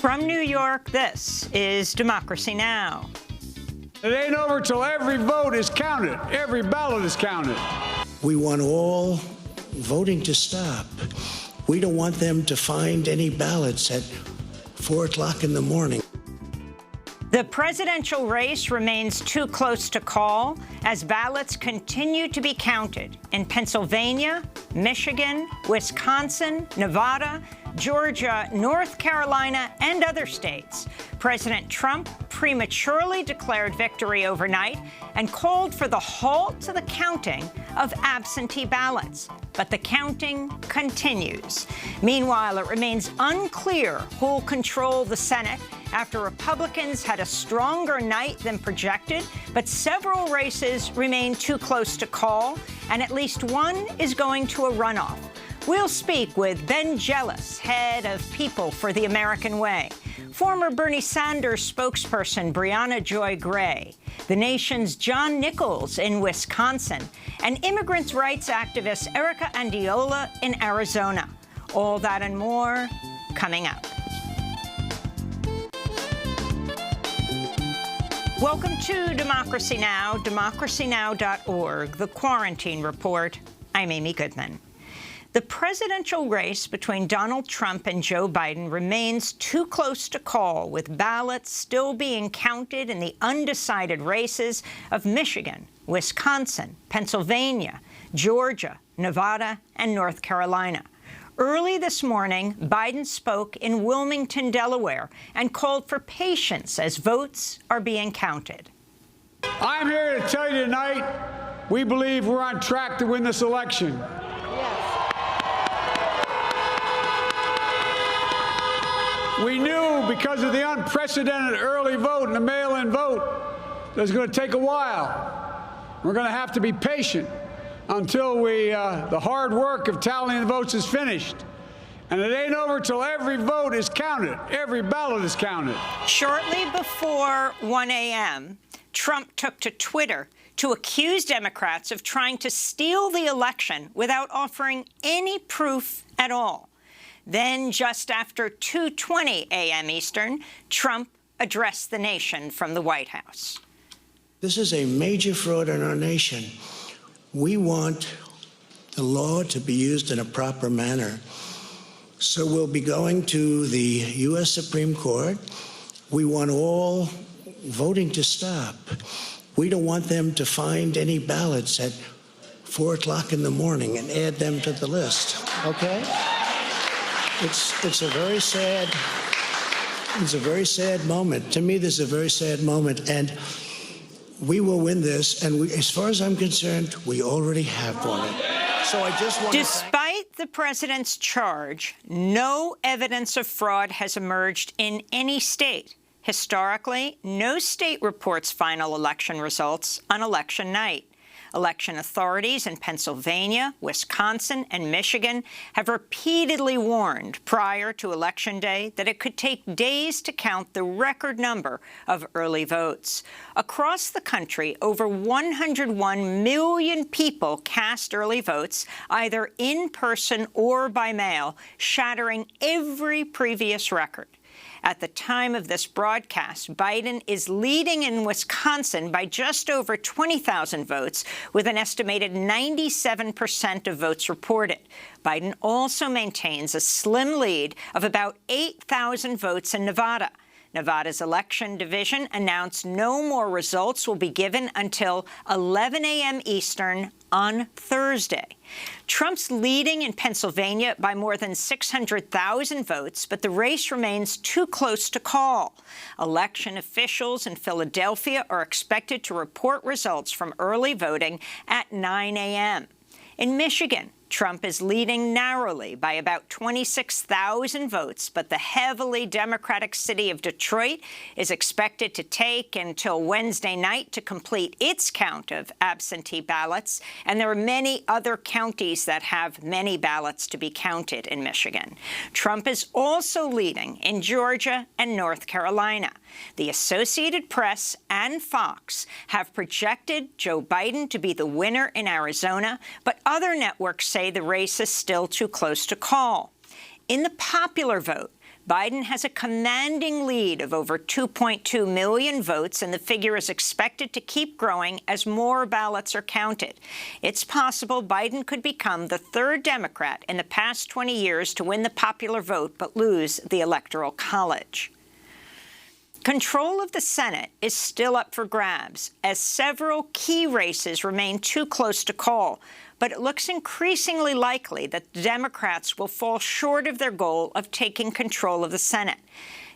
From New York, this is Democracy Now! It ain't over till every vote is counted. Every ballot is counted. We want all voting to stop. We don't want them to find any ballots at 4 o'clock in the morning. The presidential race remains too close to call as ballots continue to be counted in Pennsylvania, Michigan, Wisconsin, Nevada, Georgia, North Carolina, and other states. President Trump prematurely declared victory overnight and called for the halt to the counting of absentee ballots. But the counting continues. Meanwhile, it remains unclear who will control the Senate after Republicans had a stronger night than projected, but several races remain too close to call, and at least one is going to a runoff. We'll speak with Ben Jealous, head of People for the American Way, former Bernie Sanders spokesperson Brianna Joy Gray, the nation's John Nichols in Wisconsin, and immigrants' rights activist Erica Andiola in Arizona. All that and more coming up. Welcome to Democracy Now!, democracynow.org, the Quarantine Report. I'm Amy Goodman. The presidential race between Donald Trump and Joe Biden remains too close to call, with ballots still being counted in the undecided races of Michigan, Wisconsin, Pennsylvania, Georgia, Nevada, and North Carolina. Early this morning, Biden spoke in Wilmington, Delaware, and called for patience as votes are being counted. I'm here to tell you tonight, we believe we're on track to win this election. We knew because of the unprecedented early vote and the mail-in vote that it was going to take a while. We're going to have to be patient until the hard work of tallying the votes is finished. And it ain't over till every vote is counted. Every ballot is counted. Shortly before 1 a.m., Trump took to Twitter to accuse Democrats of trying to steal the election without offering any proof at all. Then, just after 2:20 a.m. Eastern, Trump addressed the nation from the White House. This is a major fraud in our nation. We want the law to be used in a proper manner. So we'll be going to the U.S. Supreme Court. We want all voting to stop. We don't want them to find any ballots at 4 o'clock in the morning and add them to the list, okay? It's a very sad moment. To me, this is a very sad moment, and we will win this. And as far as I'm concerned, we already have won it. So I just want Despite the president's charge, no evidence of fraud has emerged in any state. Historically, no state reports final election results on election night. Election authorities in Pennsylvania, Wisconsin, and Michigan have repeatedly warned prior to Election Day that it could take days to count the record number of early votes. Across the country, over 101 million people cast early votes, either in person or by mail, shattering every previous record. At the time of this broadcast, Biden is leading in Wisconsin by just over 20,000 votes, with an estimated 97% of votes reported. Biden also maintains a slim lead of about 8,000 votes in Nevada. Nevada's election division announced no more results will be given until 11 a.m. Eastern on Thursday. Trump's leading in Pennsylvania by more than 600,000 votes, but the race remains too close to call. Election officials in Philadelphia are expected to report results from early voting at 9 a.m. In Michigan, Trump is leading narrowly by about 26,000 votes, but the heavily Democratic city of Detroit is expected to take until Wednesday night to complete its count of absentee ballots, and there are many other counties that have many ballots to be counted in Michigan. Trump is also leading in Georgia and North Carolina. The Associated Press and Fox have projected Joe Biden to be the winner in Arizona, but other networks say the race is still too close to call. In the popular vote, Biden has a commanding lead of over 2.2 million votes, and the figure is expected to keep growing as more ballots are counted. It's possible Biden could become the third Democrat in the past 20 years to win the popular vote but lose the Electoral College. Control of the Senate is still up for grabs, as several key races remain too close to call. But it looks increasingly likely that the Democrats will fall short of their goal of taking control of the Senate.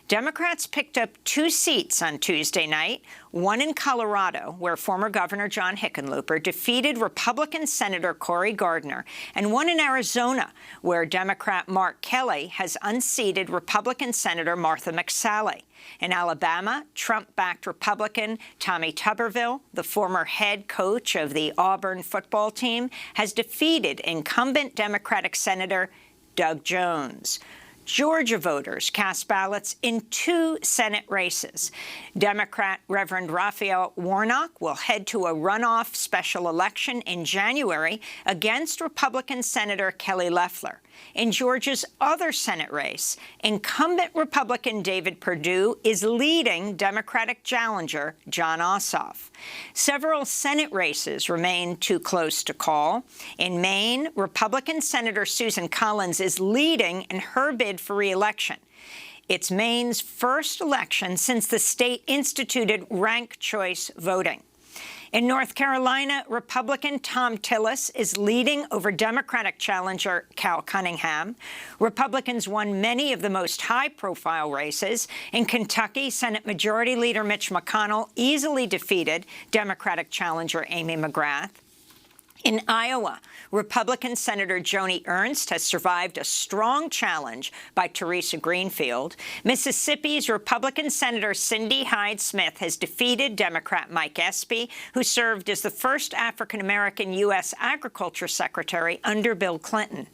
Democrats picked up 2 seats on Tuesday night, one in Colorado, where former Governor John Hickenlooper defeated Republican Senator Cory Gardner, and one in Arizona, where Democrat Mark Kelly has unseated Republican Senator Martha McSally. In Alabama, Trump-backed Republican Tommy Tuberville, the former head coach of the Auburn football team, has defeated incumbent Democratic Senator Doug Jones. Georgia voters cast ballots in 2 Senate races. Democrat Reverend Raphael Warnock will head to a runoff special election in January against Republican Senator Kelly Loeffler. In Georgia's other Senate race, incumbent Republican David Perdue is leading Democratic challenger Jon Ossoff. Several Senate races remain too close to call. In Maine, Republican Senator Susan Collins is leading in her bid for re-election. It's Maine's first election since the state instituted ranked choice voting. In North Carolina, Republican Tom Tillis is leading over Democratic challenger Cal Cunningham. Republicans won many of the most high-profile races. In Kentucky, Senate Majority Leader Mitch McConnell easily defeated Democratic challenger Amy McGrath. In Iowa, Republican Senator Joni Ernst has survived a strong challenge by Teresa Greenfield. Mississippi's Republican Senator Cindy Hyde-Smith has defeated Democrat Mike Espy, who served as the first African-American U.S. Agriculture Secretary under Bill Clinton.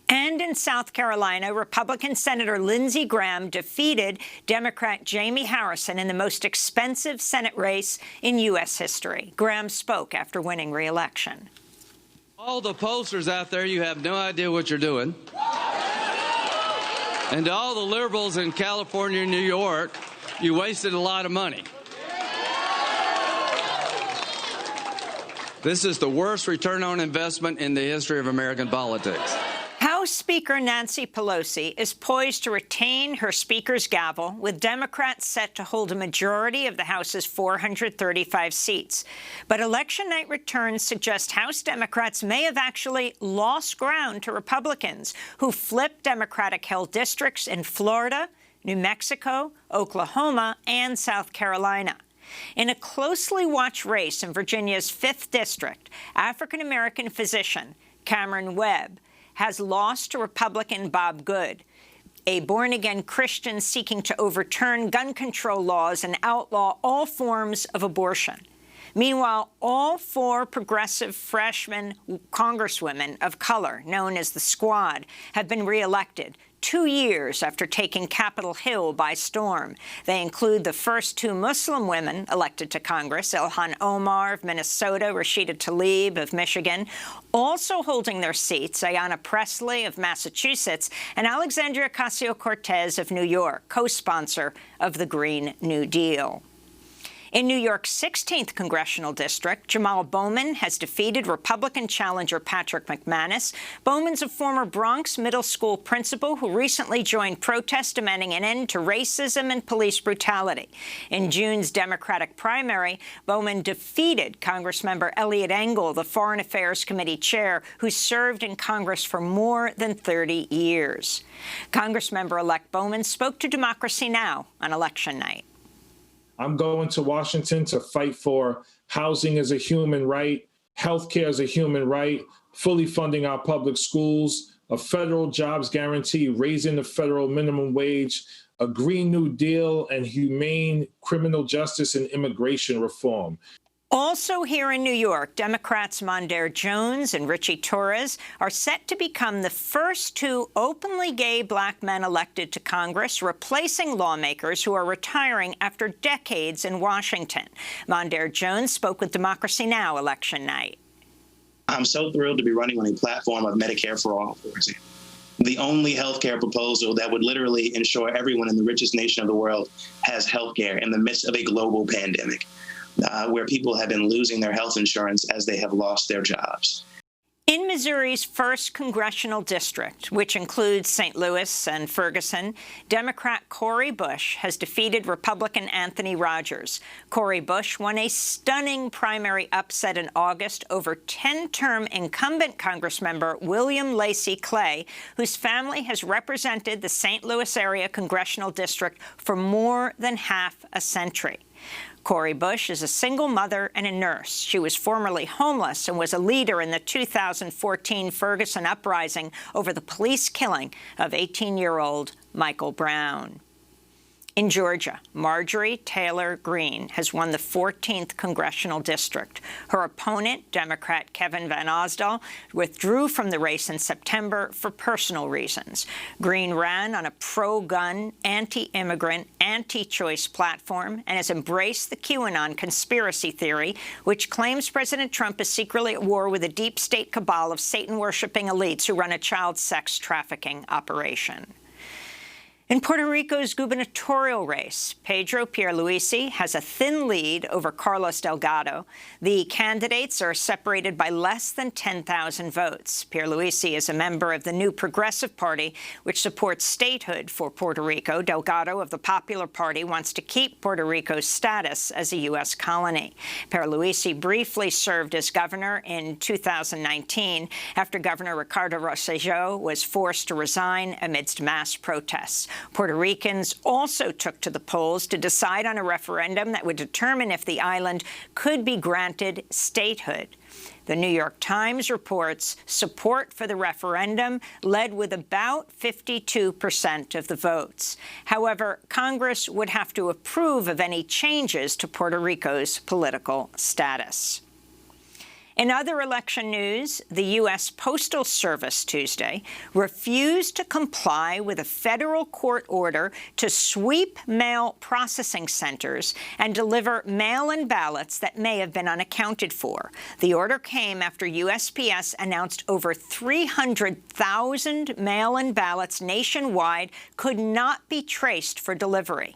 And in South Carolina, Republican Senator Lindsey Graham defeated Democrat Jamie Harrison in the most expensive Senate race in U.S. history. Graham spoke after winning re-election. All the pollsters out there, you have no idea what you're doing. And to all the liberals in California and New York, you wasted a lot of money. This is the worst return on investment in the history of American politics. House Speaker Nancy Pelosi is poised to retain her Speaker's gavel, with Democrats set to hold a majority of the House's 435 seats. But election night returns suggest House Democrats may have actually lost ground to Republicans, who flipped Democratic-held districts in Florida, New Mexico, Oklahoma, and South Carolina. In a closely watched race in Virginia's 5th District, African-American physician Cameron Webb has lost to Republican Bob Good, a born-again Christian seeking to overturn gun control laws and outlaw all forms of abortion. Meanwhile, all 4 progressive freshman congresswomen of color, known as the Squad, have been reelected 2 years after taking Capitol Hill by storm. They include the first 2 Muslim women elected to Congress, Ilhan Omar of Minnesota, Rashida Tlaib of Michigan. Also holding their seats, Ayanna Pressley of Massachusetts and Alexandria Ocasio-Cortez of New York, co-sponsor of the Green New Deal. In New York's 16th congressional district, Jamal Bowman has defeated Republican challenger Patrick McManus. Bowman's a former Bronx middle school principal who recently joined protests demanding an end to racism and police brutality. In June's Democratic primary, Bowman defeated Congressmember Eliot Engel, the Foreign Affairs Committee chair, who served in Congress for more than 30 years. Congressmember-elect Bowman spoke to Democracy Now! On election night. I'm going to Washington to fight for housing as a human right, healthcare as a human right, fully funding our public schools, a federal jobs guarantee, raising the federal minimum wage, a Green New Deal, and humane criminal justice and immigration reform. Also here in New York, Democrats Mondaire Jones and Richie Torres are set to become the first 2 openly gay black men elected to Congress, replacing lawmakers who are retiring after decades in Washington. Mondaire Jones spoke with Democracy Now! Election night. I'm so thrilled to be running on a platform of Medicare for All, for example. the only healthcare proposal that would literally ensure everyone in the richest nation of the world has healthcare in the midst of a global pandemic, where people have been losing their health insurance as they have lost their jobs. In Missouri's 1st congressional district, which includes St. Louis and Ferguson, Democrat Cori Bush has defeated Republican Anthony Rogers. Cori Bush won a stunning primary upset in August over 10-term incumbent Congressmember William Lacey Clay, whose family has represented the St. Louis area congressional district for more than half a century. Cori Bush is a single mother and a nurse. She was formerly homeless and was a leader in the 2014 Ferguson uprising over the police killing of 18-year-old Michael Brown. In Georgia, Marjorie Taylor Greene has won the 14th congressional district. Her opponent, Democrat Kevin Van Osdol, withdrew from the race in September for personal reasons. Greene ran on a pro-gun, anti-immigrant, anti-choice platform and has embraced the QAnon conspiracy theory, which claims President Trump is secretly at war with a deep state cabal of Satan-worshipping elites who run a child sex trafficking operation. In Puerto Rico's gubernatorial race, Pedro Pierluisi has a thin lead over Carlos Delgado. The candidates are separated by less than 10,000 votes. Pierluisi is a member of the New Progressive Party, which supports statehood for Puerto Rico. Delgado of the Popular Party wants to keep Puerto Rico's status as a U.S. colony. Pierluisi briefly served as governor in 2019 after Governor Ricardo Rosselló was forced to resign amidst mass protests. Puerto Ricans also took to the polls to decide on a referendum that would determine if the island could be granted statehood. The New York Times reports support for the referendum led with about 52% of the votes. However, Congress would have to approve of any changes to Puerto Rico's political status. In other election news, the U.S. Postal Service Tuesday refused to comply with a federal court order to sweep mail processing centers and deliver mail-in ballots that may have been unaccounted for. The order came after USPS announced over 300,000 mail-in ballots nationwide could not be traced for delivery.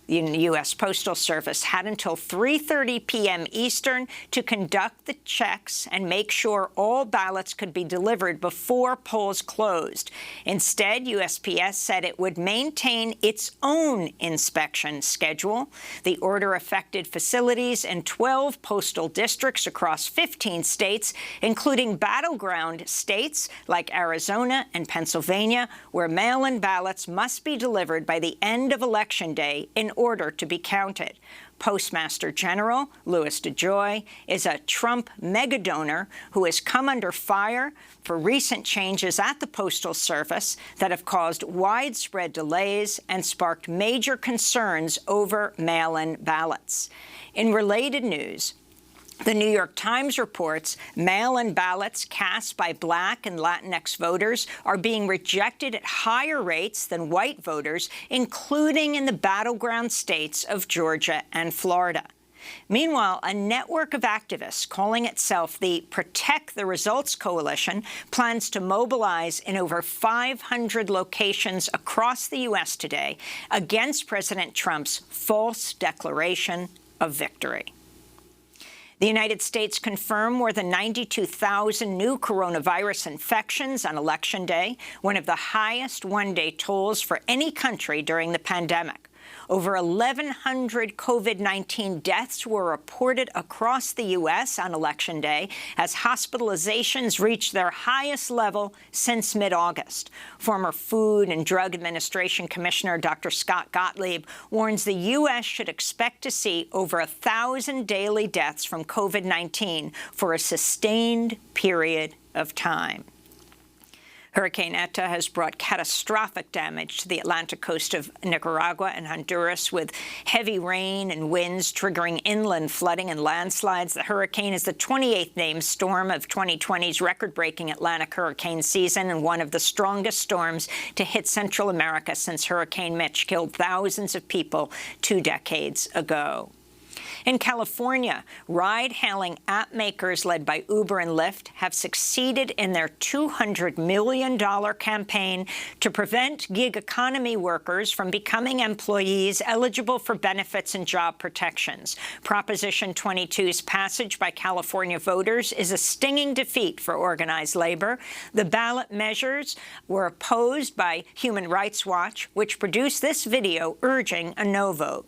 The U.S. Postal Service had until 3:30 p.m. Eastern to conduct the checks and make sure all ballots could be delivered before polls closed. Instead, USPS said it would maintain its own inspection schedule. The order affected facilities in 12 postal districts across 15 states, including battleground states like Arizona and Pennsylvania, where mail-in ballots must be delivered by the end of Election Day in order to be counted. Postmaster General Louis DeJoy is a Trump megadonor who has come under fire for recent changes at the Postal Service that have caused widespread delays and sparked major concerns over mail-in ballots. In related news, the New York Times reports mail-in ballots cast by Black and Latinx voters are being rejected at higher rates than white voters, including in the battleground states of Georgia and Florida. Meanwhile, a network of activists calling itself the Protect the Results Coalition plans to mobilize in over 500 locations across the U.S. today against President Trump's false declaration of victory. The United States confirmed more than 92,000 new coronavirus infections on Election Day, one of the highest one-day tolls for any country during the pandemic. Over 1,100 COVID-19 deaths were reported across the U.S. on Election Day as hospitalizations reached their highest level since mid-August. Former Food and Drug Administration Commissioner Dr. Scott Gottlieb warns the U.S. should expect to see over 1,000 daily deaths from COVID-19 for a sustained period of time. Hurricane Eta has brought catastrophic damage to the Atlantic coast of Nicaragua and Honduras, with heavy rain and winds triggering inland flooding and landslides. The hurricane is the 28th named storm of 2020's record-breaking Atlantic hurricane season and one of the strongest storms to hit Central America since Hurricane Mitch killed thousands of people 2 decades ago. In California, ride-hailing app makers led by Uber and Lyft have succeeded in their $200 million campaign to prevent gig economy workers from becoming employees eligible for benefits and job protections. Proposition 22's passage by California voters is a stinging defeat for organized labor. The ballot measures were opposed by Human Rights Watch, which produced this video urging a no vote.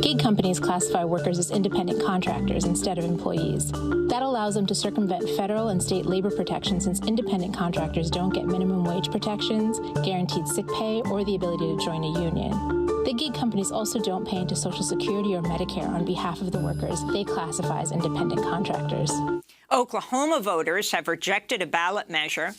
Gig companies classify workers as independent contractors instead of employees. That allows them to circumvent federal and state labor protections, since independent contractors don't get minimum wage protections, guaranteed sick pay, or the ability to join a union. The gig companies also don't pay into Social Security or Medicare on behalf of the workers they classify as independent contractors. Oklahoma voters have rejected a ballot measure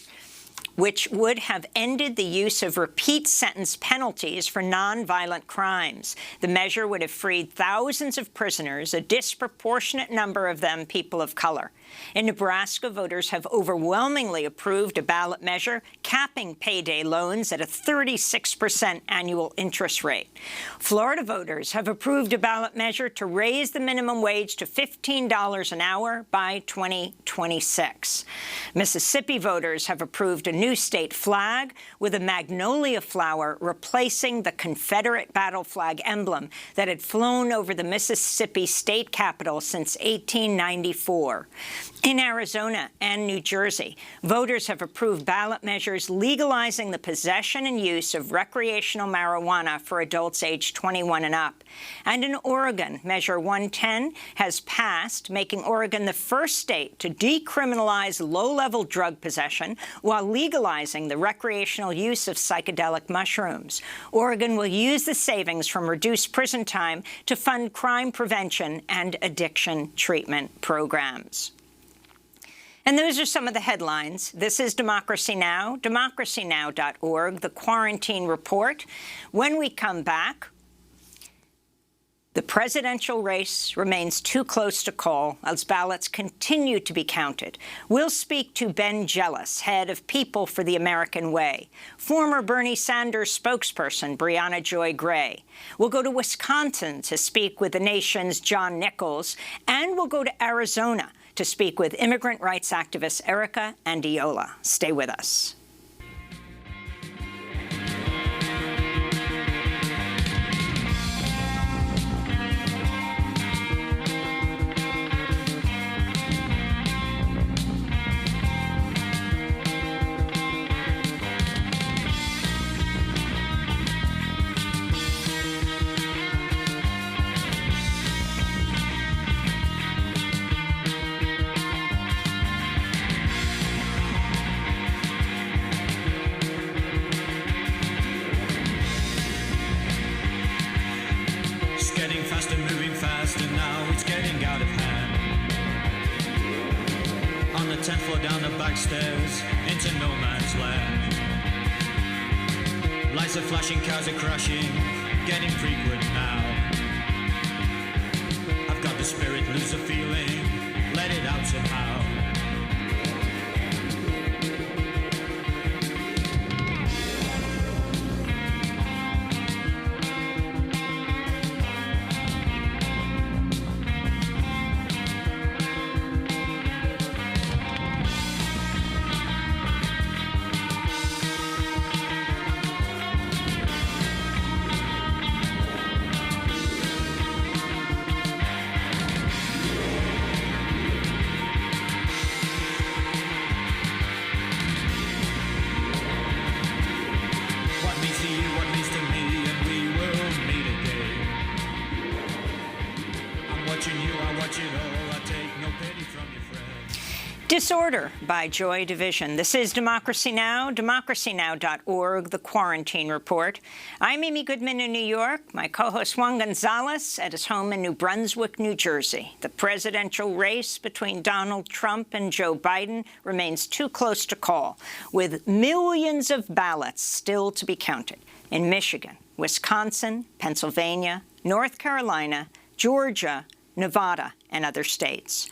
which would have ended the use of repeat sentence penalties for nonviolent crimes. The measure would have freed thousands of prisoners, a disproportionate number of them people of color. In Nebraska, voters have overwhelmingly approved a ballot measure capping payday loans at a 36% annual interest rate. Florida voters have approved a ballot measure to raise the minimum wage to $15 an hour by 2026. Mississippi voters have approved a new state flag with a magnolia flower replacing the Confederate battle flag emblem that had flown over the Mississippi state capitol since 1894. In Arizona and New Jersey, voters have approved ballot measures legalizing the possession and use of recreational marijuana for adults aged 21 and up. And in Oregon, Measure 110 has passed, making Oregon the first state to decriminalize low-level drug possession while legalizing the recreational use of psychedelic mushrooms. Oregon will use the savings from reduced prison time to fund crime prevention and addiction treatment programs. And those are some of the headlines. This is Democracy Now!, democracynow.org, the Quarantine Report. When we come back, the presidential race remains too close to call as ballots continue to be counted. We'll speak to Ben Jealous, head of People for the American Way, former Bernie Sanders spokesperson Brianna Joy Gray. We'll go to Wisconsin to speak with the nation's John Nichols, and we'll go to Arizona to speak with immigrant rights activist Erica Andiola. Stay with us. On the 10th floor down the back stairs into no man's land. Lights are flashing, cars are crashing, getting frequent now. I've got the spirit, lose the feeling, let it out somehow. Disorder by Joy Division. This is Democracy Now!, democracynow.org, the Quarantine Report. I'm Amy Goodman in New York. My co-host Juan Gonzalez at his home in New Brunswick, New Jersey. The presidential race between Donald Trump and Joe Biden remains too close to call, with millions of ballots still to be counted in Michigan, Wisconsin, Pennsylvania, North Carolina, Georgia, Nevada, and other states.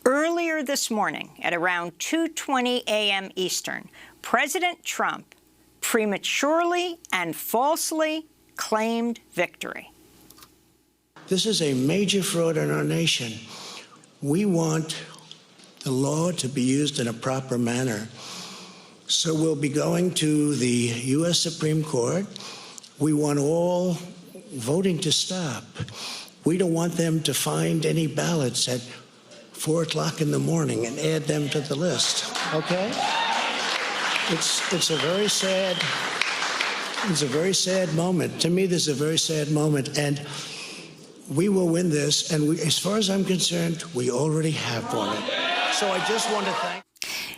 Earlier this morning, at around 2:20 a.m. Eastern, President Trump prematurely and falsely claimed victory. This is a major fraud in our nation. We want the law to be used in a proper manner. So we'll be going to the U.S. Supreme Court. We want all voting to stop. We don't want them to find any ballots at 4 o'clock in the morning and add them to the list, okay? It's a very sad moment. To me, this is a very sad moment, and we will win this, and as far as I'm concerned, we already have won it. So I just want to thank.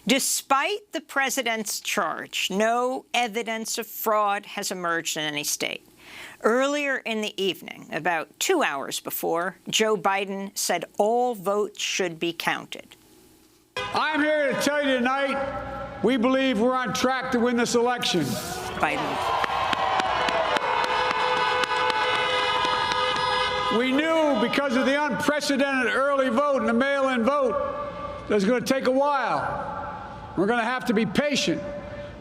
Despite the president's charge, no evidence of fraud has emerged in any state. Earlier in the evening, about 2 hours before, Joe Biden said all votes should be counted. I'm here to tell you tonight, we believe we're on track to win this election. Biden. We knew because of the unprecedented early vote and the mail-in vote that it's going to take a while. We're going to have to be patient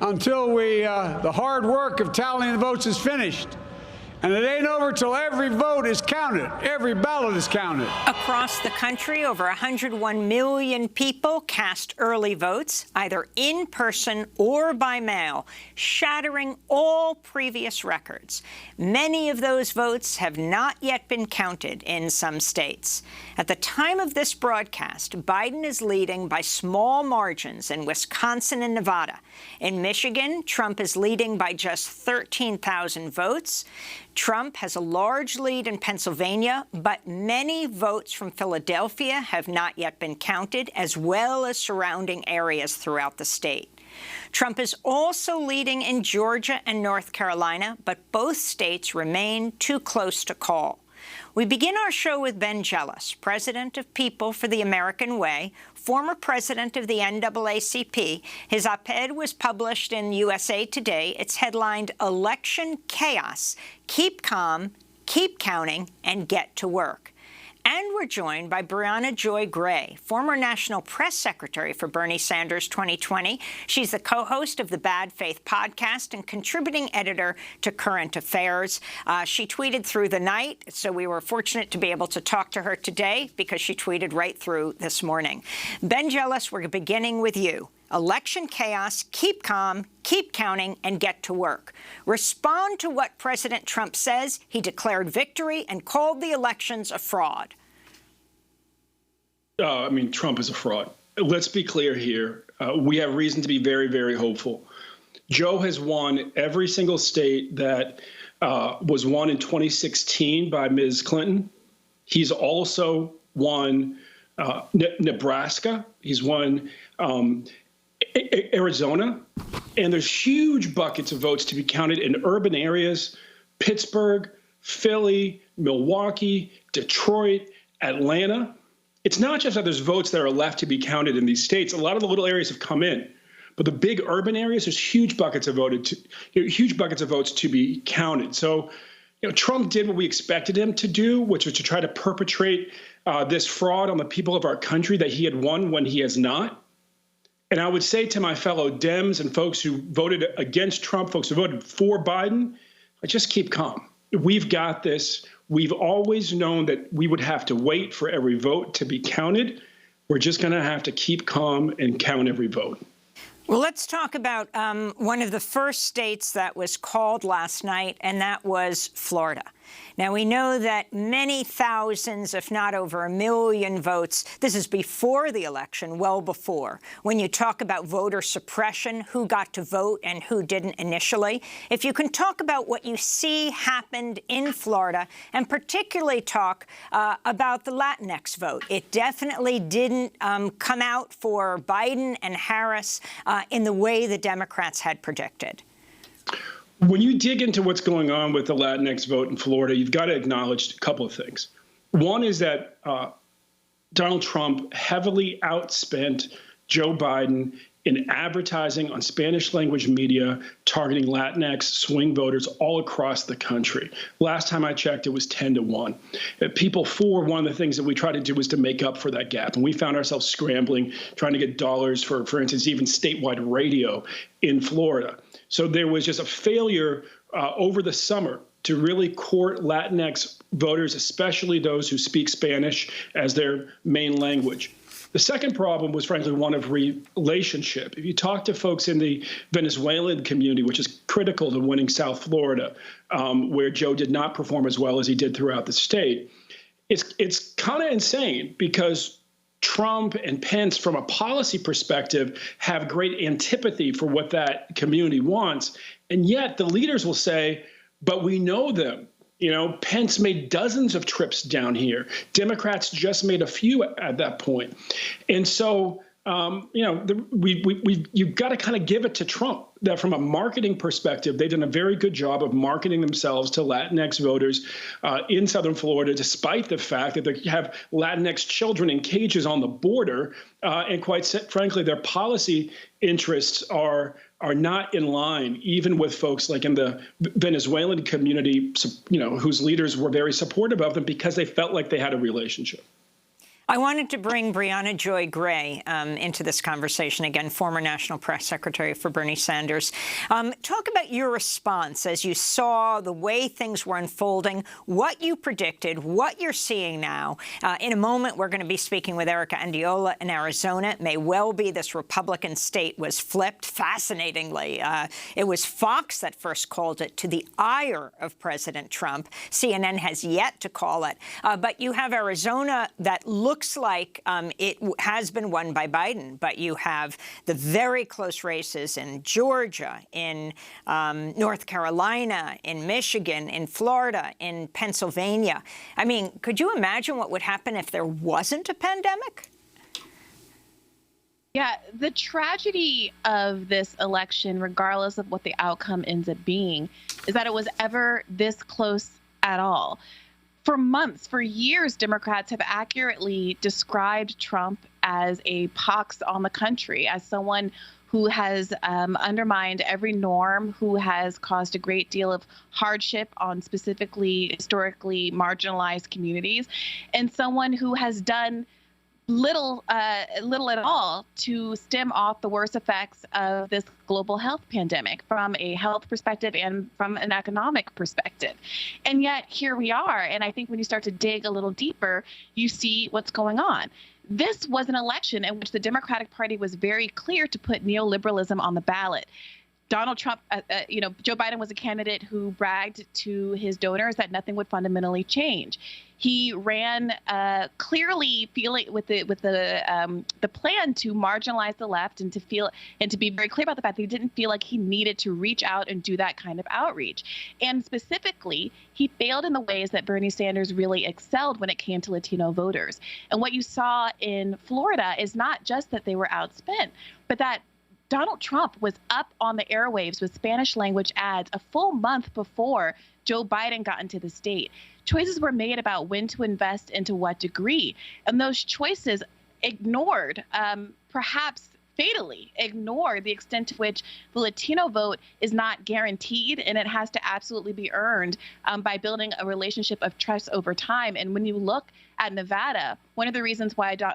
until the hard work of tallying the votes is finished. And it ain't over till every vote is counted. Every ballot is counted. Across the country, over 101 million people cast early votes, either in person or by mail, shattering all previous records. Many of those votes have not yet been counted in some states. At the time of this broadcast, Biden is leading by small margins in Wisconsin and Nevada. In Michigan, Trump is leading by just 13,000 votes. Trump has a large lead in Pennsylvania, but many votes from Philadelphia have not yet been counted, as well as surrounding areas throughout the state. Trump is also leading in Georgia and North Carolina, but both states remain too close to call. We begin our show with Ben Jealous, president of People for the American Way, former president of the NAACP. His op-ed was published in USA Today. It's headlined, "Election Chaos. Keep Calm, Keep Counting, and Get to Work." And we're joined by Brianna Joy Gray, former National Press Secretary for Bernie Sanders 2020. She's the co-host of the Bad Faith podcast and contributing editor to Current Affairs. She tweeted through the night, so we were fortunate to be able to talk to her today because she tweeted right through this morning. Ben Jealous, we're beginning with you. Election chaos, keep calm, keep counting, and get to work. Respond to what President Trump says. He declared victory and called the elections a fraud. Trump is a fraud. Let's be clear here. We have reason to be very, very hopeful. Joe has won every single state that was won in 2016 by Ms. Clinton. He's also won Nebraska. He's won Arizona, and there's huge buckets of votes to be counted in urban areas: Pittsburgh, Philly, Milwaukee, Detroit, Atlanta. It's not just that there's votes that are left to be counted in these states. A lot of the little areas have come in, but the big urban areas, there's huge buckets of votes to be counted. So, Trump did what we expected him to do, which was to try to perpetrate this fraud on the people of our country that he had won when he has not. And I would say to my fellow Dems and folks who voted against Trump, folks who voted for Biden, just keep calm. We've got this. We've always known that we would have to wait for every vote to be counted. We're just going to have to keep calm and count every vote. Well, let's talk about one of the first states that was called last night, and that was Florida. Now, we know that many thousands, if not over 1 million votes, this is before the election, well before. When you talk about voter suppression, who got to vote and who didn't initially, if you can talk about what you see happened in Florida, and particularly talk about the Latinx vote. It definitely didn't come out for Biden and Harris in the way the Democrats had predicted. When you dig into what's going on with the Latinx vote in Florida, you've got to acknowledge a couple of things. One is that Donald Trump heavily outspent Joe Biden in advertising on Spanish language media targeting Latinx swing voters all across the country. Last time I checked, it was 10-1. People for one of the things that we tried to do was to make up for that gap. And we found ourselves scrambling, trying to get dollars for instance, even statewide radio in Florida. So there was just a failure over the summer to really court Latinx voters, especially those who speak Spanish as their main language. The second problem was, frankly, one of relationship. If you talk to folks in the Venezuelan community, which is critical to winning South Florida, where Joe did not perform as well as he did throughout the state, it's kind of insane because Trump and Pence, from a policy perspective, have great antipathy for what that community wants. And yet the leaders will say, but we know them. You know, Pence made dozens of trips down here. Democrats just made a few at that point. And so, you know, you've got to kind of give it to Trump that from a marketing perspective, they've done a very good job of marketing themselves to Latinx voters in Southern Florida, despite the fact that they have Latinx children in cages on the border. And quite frankly, their policy interests are not in line, even with folks like in the Venezuelan community, you know, whose leaders were very supportive of them because they felt like they had a relationship. I wanted to bring Brianna Joy Gray into this conversation, again, former National Press Secretary for Bernie Sanders. Talk about your response as you saw the way things were unfolding, what you predicted, what you're seeing now. In a moment, we're going to be speaking with Erica Andiola in Arizona. It may well be this Republican state was flipped, fascinatingly. It was Fox that first called it, to the ire of President Trump. CNN has yet to call it. But you have Arizona that looks like it has been won by Biden, but you have the very close races in Georgia, in North Carolina, in Michigan, in Florida, in Pennsylvania. I mean, could you imagine what would happen if there wasn't a pandemic? Yeah, the tragedy of this election, regardless of what the outcome ends up being, is that it was ever this close at all. For months, for years, Democrats have accurately described Trump as a pox on the country, as someone who has undermined every norm, who has caused a great deal of hardship on specifically historically marginalized communities, and someone who has done little at all to stem off the worst effects of this global health pandemic from a health perspective and from an economic perspective. And yet here we are. And I think when you start to dig a little deeper, you see what's going on. This was an election in which the Democratic Party was very clear to put neoliberalism on the ballot. Donald Trump, Joe Biden was a candidate who bragged to his donors that nothing would fundamentally change. He ran clearly feeling with the plan to marginalize the left and to be very clear about the fact that he didn't feel like he needed to reach out and do that kind of outreach. And specifically, he failed in the ways that Bernie Sanders really excelled when it came to Latino voters. And what you saw in Florida is not just that they were outspent, but that Donald Trump was up on the airwaves with Spanish language ads a full month before Joe Biden got into the state. Choices were made about when to invest and to what degree. And those choices ignored, perhaps fatally ignored, the extent to which the Latino vote is not guaranteed and it has to absolutely be earned by building a relationship of trust over time. And when you look at Nevada, one of the reasons why Joe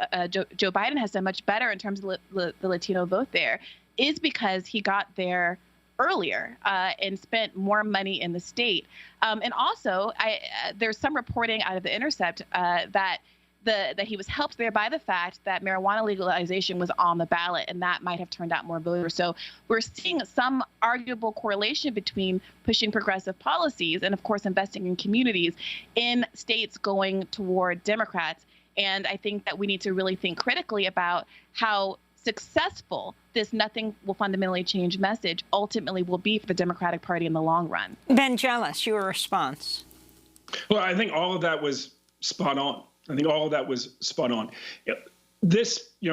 Biden has done much better in terms of the Latino vote there is because he got there earlier and spent more money in the state. And also, there's some reporting out of The Intercept that he was helped there by the fact that marijuana legalization was on the ballot, and that might have turned out more voters. So we're seeing some arguable correlation between pushing progressive policies and, of course, investing in communities in states going toward Democrats. And I think that we need to really think critically about how successful this nothing will fundamentally change message ultimately will be for the Democratic Party in the long run. Ben Jealous, your response. Well, I think all of that was spot on.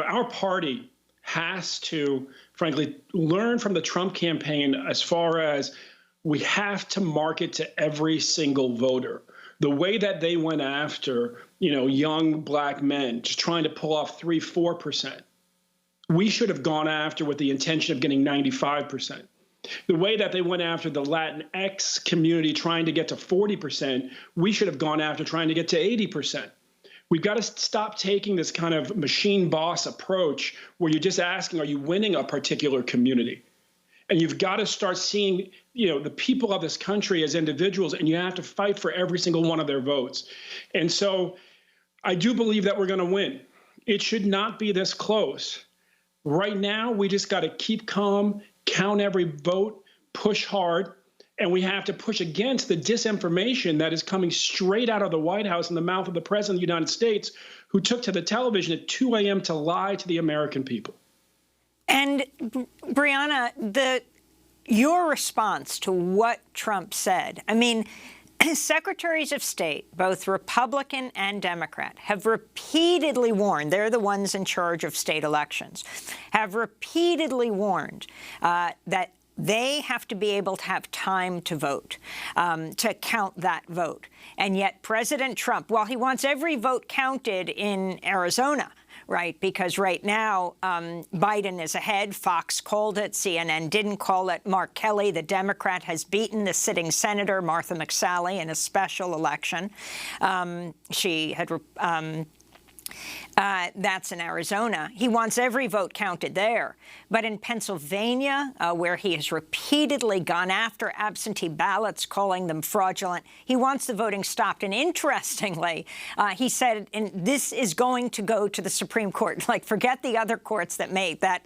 Our party has to, frankly, learn from the Trump campaign as far as we have to market to every single voter. The way that they went after, young black men, just trying to pull off 3-4%. We should have gone after with the intention of getting 95%. The way that they went after the Latinx community trying to get to 40%, we should have gone after trying to get to 80%. We've got to stop taking this kind of machine boss approach where you're just asking, are you winning a particular community? And you've got to start seeing, the people of this country as individuals, and you have to fight for every single one of their votes. And so I do believe that we're going to win. It should not be this close. Right now, we just got to keep calm, count every vote, push hard, and we have to push against the disinformation that is coming straight out of the White House in the mouth of the President of the United States, who took to the television at 2 a.m. to lie to the American people. And Brianna, your response to what Trump said, I mean, secretaries of state, both Republican and Democrat, have repeatedly warned, they're the ones in charge of state elections, have repeatedly warned that they have to be able to have time to vote, to count that vote. And yet President Trump, while he wants every vote counted in Arizona, right, because right now Biden is ahead. Fox called it. CNN didn't call it. Mark Kelly, the Democrat, has beaten the sitting senator, Martha McSally, in a special election. She had... that's in Arizona. He wants every vote counted there. But in Pennsylvania, where he has repeatedly gone after absentee ballots, calling them fraudulent, he wants the voting stopped. And interestingly, he said, and this is going to go to the Supreme Court. Like, forget the other courts that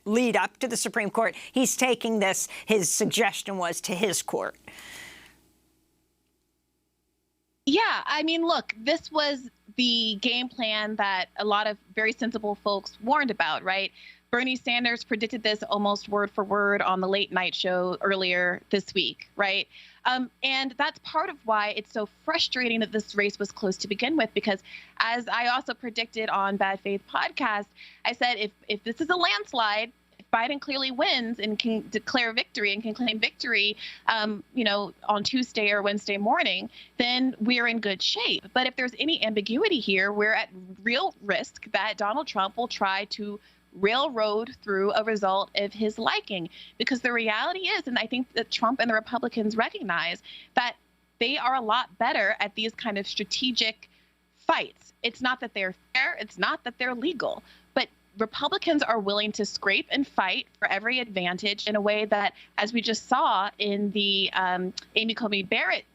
lead up to the Supreme Court. He's taking this, his suggestion was, to his court. Yeah, I mean, look, this was the game plan that a lot of very sensible folks warned about, right? Bernie Sanders predicted this almost word for word on the late night show earlier this week, right? And that's part of why it's so frustrating that this race was close to begin with, because as I also predicted on Bad Faith podcast, I said, if this is a landslide, Biden clearly wins and can declare victory and can claim victory, on Tuesday or Wednesday morning, then we're in good shape. But if there's any ambiguity here, we're at real risk that Donald Trump will try to railroad through a result of his liking. Because the reality is, and I think that Trump and the Republicans recognize, that they are a lot better at these kind of strategic fights. It's not that they're fair. It's not that they're legal. But Republicans are willing to scrape and fight for every advantage in a way that, as we just saw in the Amy Coney Barrett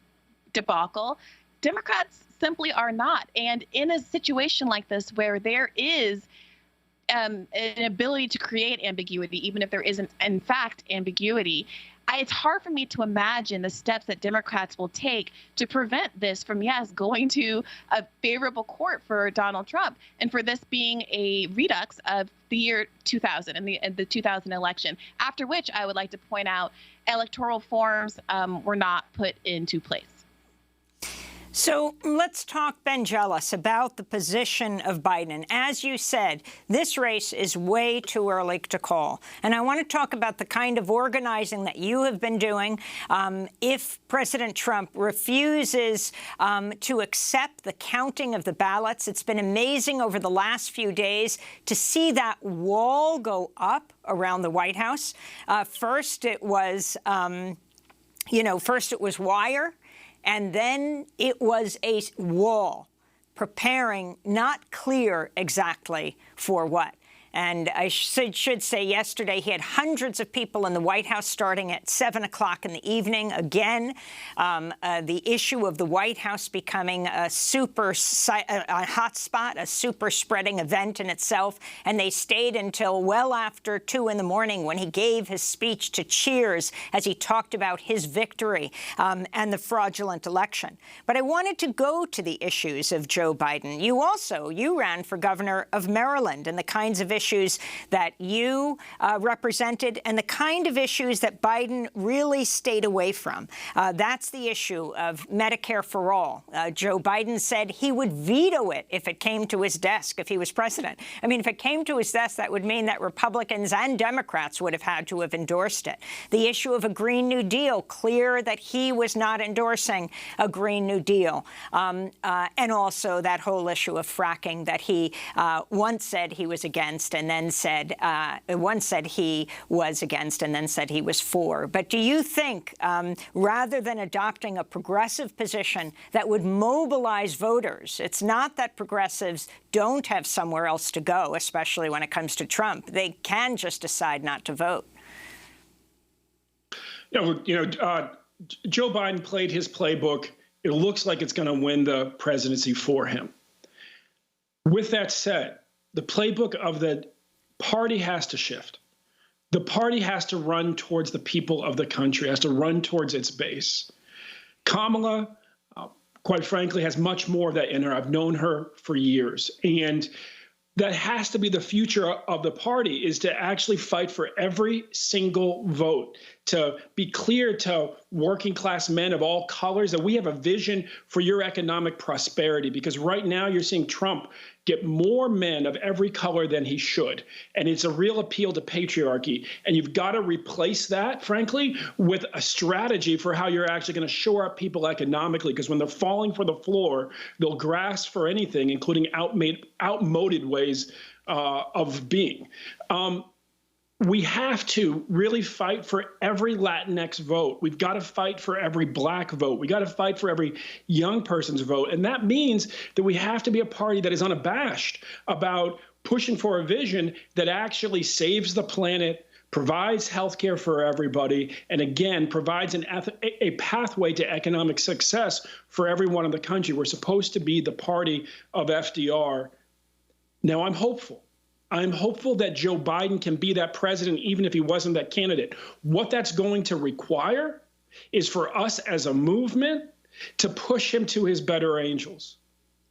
debacle, Democrats simply are not. And in a situation like this, where there is an ability to create ambiguity, even if there isn't, in fact, ambiguity, it's hard for me to imagine the steps that Democrats will take to prevent this from, going to a favorable court for Donald Trump, and for this being a redux of the year 2000 and the 2000 election, after which I would like to point out electoral forms were not put into place. So let's talk, Ben Jealous, about the position of Biden. As you said, this race is way too early to call. And I want to talk about the kind of organizing that you have been doing. If President Trump refuses to accept the counting of the ballots, it's been amazing over the last few days to see that wall go up around the White House. First it was wire. And then it was a wall, preparing, not clear exactly for what. And I should say yesterday he had hundreds of people in the White House starting at 7 o'clock in the evening. Again, the issue of the White House becoming a hotspot, a super spreading event in itself. And they stayed until well after 2 in the morning when he gave his speech to cheers as he talked about his victory and the fraudulent election. But I wanted to go to the issues of Joe Biden. You ran for governor of Maryland, and the kinds of issues that you represented and the kind of issues that Biden really stayed away from. That's the issue of Medicare for all. Joe Biden said he would veto it if it came to his desk if he was president. I mean, if it came to his desk, that would mean that Republicans and Democrats would have had to have endorsed it. The issue of a Green New Deal, clear that he was not endorsing a Green New Deal. And also that whole issue of fracking that he once said he was against, and then said once said he was against and then said he was for. But do you think, rather than adopting a progressive position that would mobilize voters, it's not that progressives don't have somewhere else to go, especially when it comes to Trump. They can just decide not to vote. Joe Biden played his playbook. It looks like it's going to win the presidency for him. With that said, the playbook of the party has to shift. The party has to run towards the people of the country, has to run towards its base. Kamala, quite frankly, has much more of that in her. I've known her for years. And that has to be the future of the party, is to actually fight for every single vote, to be clear to working class men of all colors that we have a vision for your economic prosperity. Because right now you're seeing Trump get more men of every color than he should. And it's a real appeal to patriarchy. And you've got to replace that, frankly, with a strategy for how you're actually going to shore up people economically. Because when they're falling for the floor, they'll grasp for anything, including outmoded ways of being. We have to really fight for every Latinx vote. We've got to fight for every Black vote. We got to fight for every young person's vote. And that means that we have to be a party that is unabashed about pushing for a vision that actually saves the planet, provides health care for everybody, and again, provides a pathway to economic success for everyone in the country. We're supposed to be the party of FDR. Now, I'm hopeful. I'm hopeful that Joe Biden can be that president, even if he wasn't that candidate. What that's going to require is for us as a movement to push him to his better angels.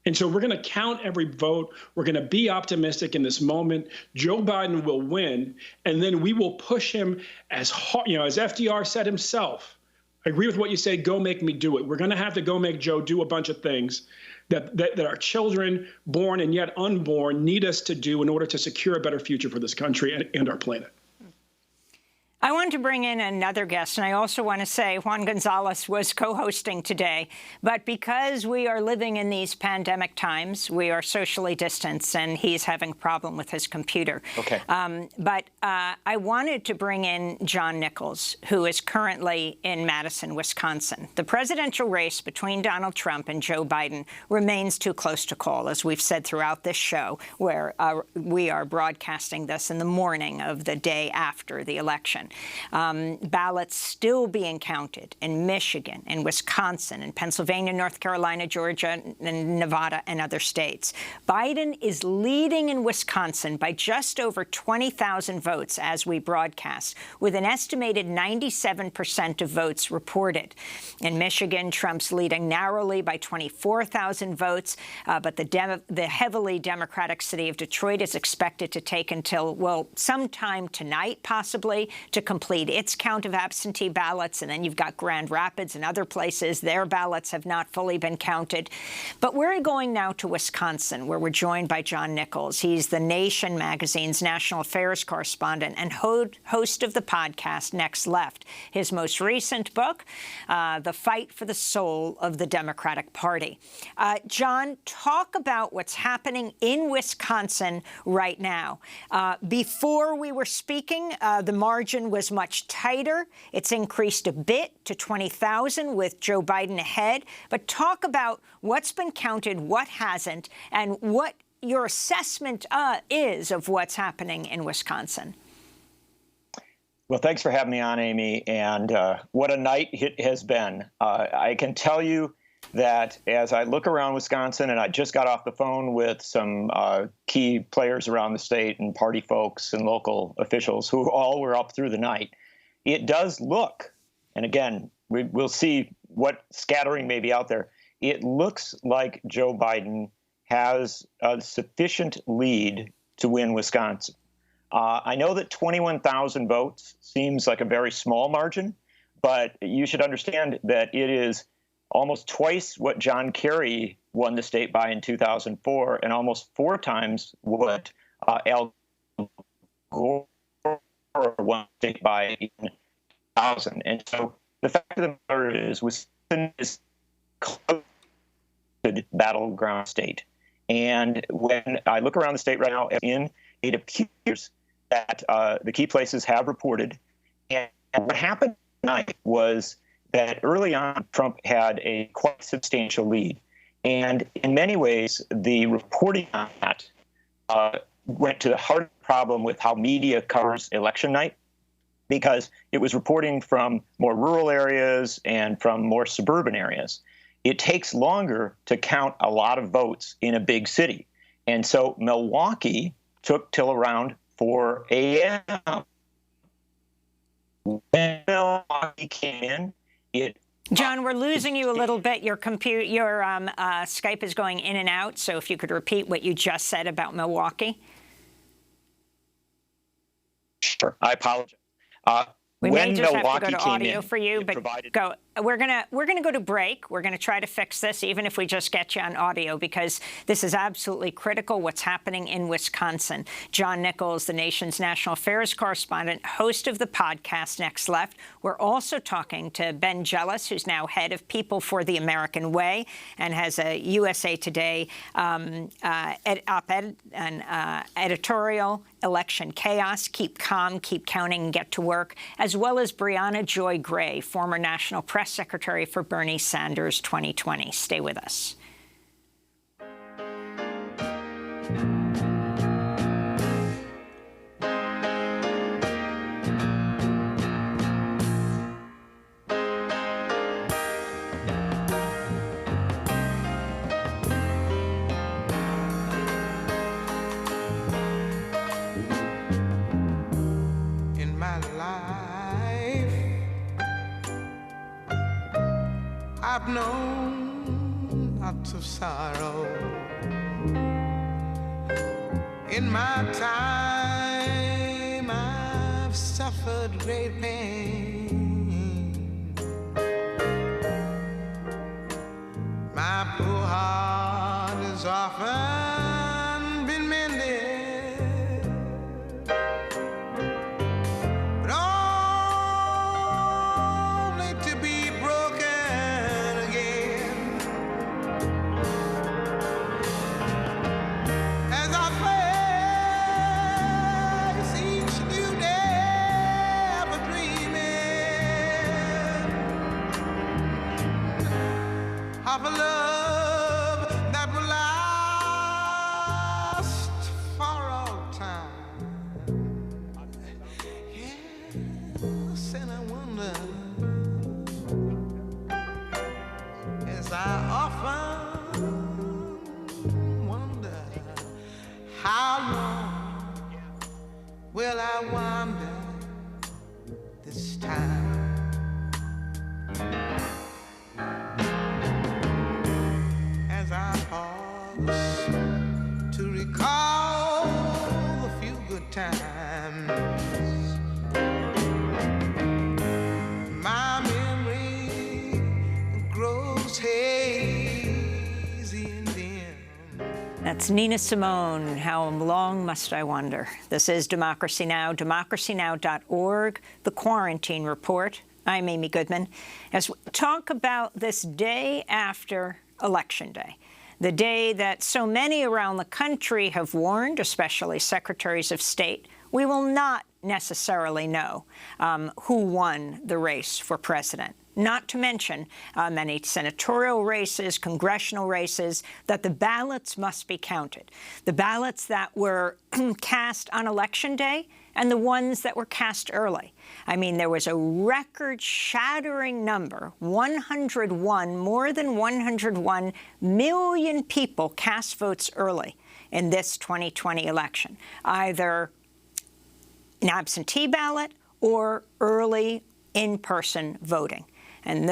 And so we're going to count every vote. We're going to be optimistic in this moment. Joe Biden will win, and then we will push him as hard, as FDR said himself. I agree with what you say, go make me do it. We're going to have to go make Joe do a bunch of things that our children, born and yet unborn, need us to do in order to secure a better future for this country and our planet. I want to bring in another guest, and I also want to say Juan Gonzalez was co-hosting today, but because we are living in these pandemic times, we are socially distanced, and he's having a problem with his computer. Okay. But I wanted to bring in John Nichols, who is currently in Madison, Wisconsin. The presidential race between Donald Trump and Joe Biden remains too close to call, as we've said throughout this show, where we are broadcasting this in the morning of the day after the election. Ballots still being counted in Michigan, in Wisconsin, in Pennsylvania, North Carolina, Georgia, and Nevada, and other states. Biden is leading in Wisconsin by just over 20,000 votes as we broadcast, with an estimated 97% of votes reported. In Michigan, Trump's leading narrowly by 24,000 votes, but the heavily Democratic city of Detroit is expected to take until, well, sometime tonight, possibly, to complete its count of absentee ballots. And then you've got Grand Rapids and other places. Their ballots have not fully been counted. But we're going now to Wisconsin, where we're joined by John Nichols. He's the Nation magazine's national affairs correspondent and host of the podcast Next Left. His most recent book, The Fight for the Soul of the Democratic Party. John, talk about what's happening in Wisconsin right now. Before we were speaking, the margin was much tighter. It's increased a bit to 20,000 with Joe Biden ahead. But talk about what's been counted, what hasn't, and what your assessment is of what's happening in Wisconsin. Well, thanks for having me on, Amy. And what a night it has been. I can tell you that as I look around Wisconsin, and I just got off the phone with some key players around the state and party folks and local officials who all were up through the night, it does look, and again, we'll see what scattering may be out there, it looks like Joe Biden has a sufficient lead to win Wisconsin. I know that 21,000 votes seems like a very small margin, but you should understand that it is almost twice what John Kerry won the state by in 2004, and almost 4 times what Al Gore won the state by in 2000. And so the fact of the matter is, Wisconsin is a close battleground state. And when I look around the state right now, it appears that the key places have reported. And what happened tonight was that early on, Trump had a quite substantial lead. And in many ways, the reporting on that went to the heart of the problem with how media covers election night. because it was reporting from more rural areas and from more suburban areas. It takes longer to count a lot of votes in a big city. And so Milwaukee took till around 4 a.m. When Milwaukee came in, John, we're losing you a little bit. Your Skype is going in and out. So if you could repeat what you just said about Milwaukee. Sure, I apologize. We may just have to go to came audio in, for you, but go. We're gonna go to break. We're gonna try to fix this, even if we just get you on audio, because this is absolutely critical. What's happening in Wisconsin? John Nichols, the nation's national affairs correspondent, host of the podcast Next Left. We're also talking to Ben Jealous, who's now head of People for the American Way and has a USA Today op-ed and editorial. Election chaos, keep calm, keep counting, and get to work, as well as Brianna Joy Gray, former national press secretary for Bernie Sanders 2020. Stay with us. I've known lots of sorrow. In my time, I've suffered great pain. My poor heart has often been mended, but only to be broken again. As I face each new day, ever dreaming of a love that will last for all time. Yes, and I wonder, as I often wonder, how long will I wander this time? As I pause to recall the few good times, my memory grows hazy and dim. That's Nina Simone, How Long Must I Wonder? This is Democracy Now!, democracynow.org, The Quarantine Report. I'm Amy Goodman. As we talk about this day after Election Day, the day that so many around the country have warned, especially secretaries of state, we will not necessarily know who won the race for president. Not to mention many senatorial races, congressional races, that the ballots must be counted. The ballots that were cast on Election Day and the ones that were cast early. I mean, there was a record-shattering number, 101, more than 101 million people cast votes early in this 2020 election, either an absentee ballot or early in-person voting. And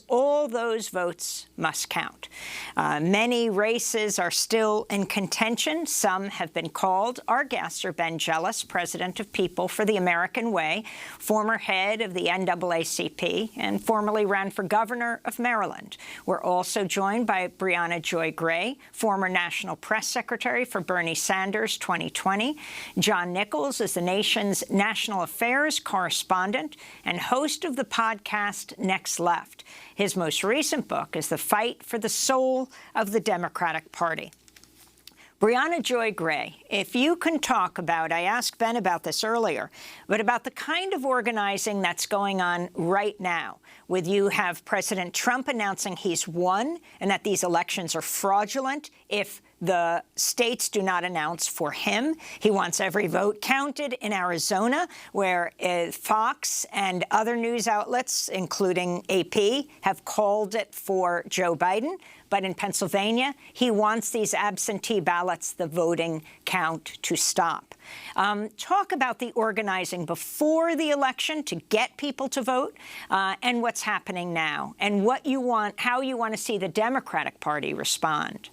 all those votes must count. Many races are still in contention. Some have been called. Our guests are Ben Jealous, president of People for the American Way, former head of the NAACP, and formerly ran for governor of Maryland. We're also joined by Brianna Joy Gray, former national press secretary for Bernie Sanders 2020. John Nichols is the nation's national affairs correspondent and host of the podcast Next Left. His most recent book is The Fight for the Soul of the Democratic Party. Brianna Joy Gray, if you can talk about, I asked Ben about this earlier, but about the kind of organizing that's going on right now, with you have President Trump announcing he's won and that these elections are fraudulent if the states do not announce for him. He wants every vote counted in Arizona, where Fox and other news outlets, including AP, have called it for Joe Biden. But in Pennsylvania, he wants these absentee ballots, the voting count, to stop. Talk about the organizing before the election to get people to vote, and what's happening now, and what you want, how you want to see the Democratic Party respond.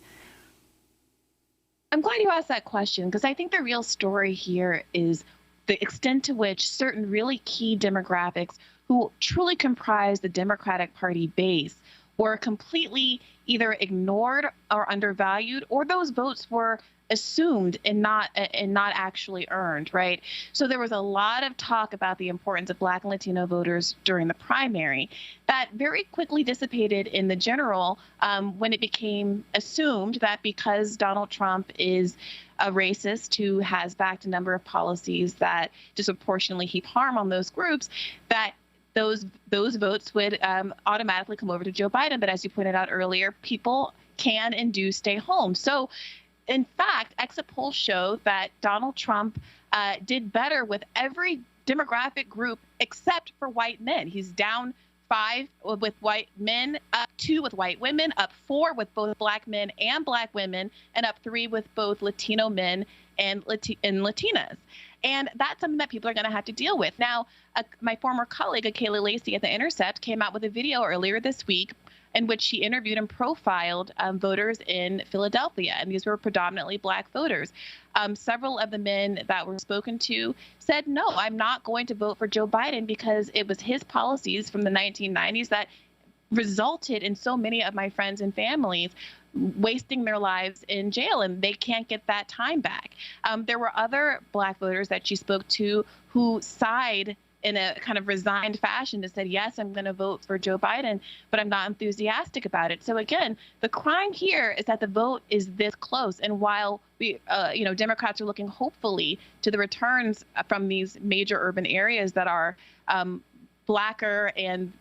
I'm glad you asked that question, because I think the real story here is the extent to which certain really key demographics who truly comprise the Democratic Party base were completely either ignored or undervalued, or those votes were assumed and not actually earned, right? So there was a lot of talk about the importance of Black and Latino voters during the primary that very quickly dissipated in the general when it became assumed that because Donald Trump is a racist who has backed a number of policies that disproportionately heap harm on those groups, that those votes would automatically come over to Joe Biden. But as you pointed out earlier, people can and do stay home. So in fact, exit polls show that Donald Trump did better with every demographic group except for white men. He's down 5 with white men, up 2 with white women, up 4 with both Black men and Black women, and up 3 with both Latino men and Latinas. And that's something that people are going to have to deal with. Now, my former colleague, Kayla Lacey at The Intercept, came out with a video earlier this week in which she interviewed and profiled voters in Philadelphia, and these were predominantly Black voters. Several of the men that were spoken to said, no, I'm not going to vote for Joe Biden because it was his policies from the 1990s that resulted in so many of my friends and families wasting their lives in jail, and they can't get that time back. There were other Black voters that she spoke to who sighed in a kind of resigned fashion that said, yes, I'm going to vote for Joe Biden, but I'm not enthusiastic about it. So again, the crime here is that the vote is this close. And while we, Democrats are looking hopefully to the returns from these major urban areas that are Blacker and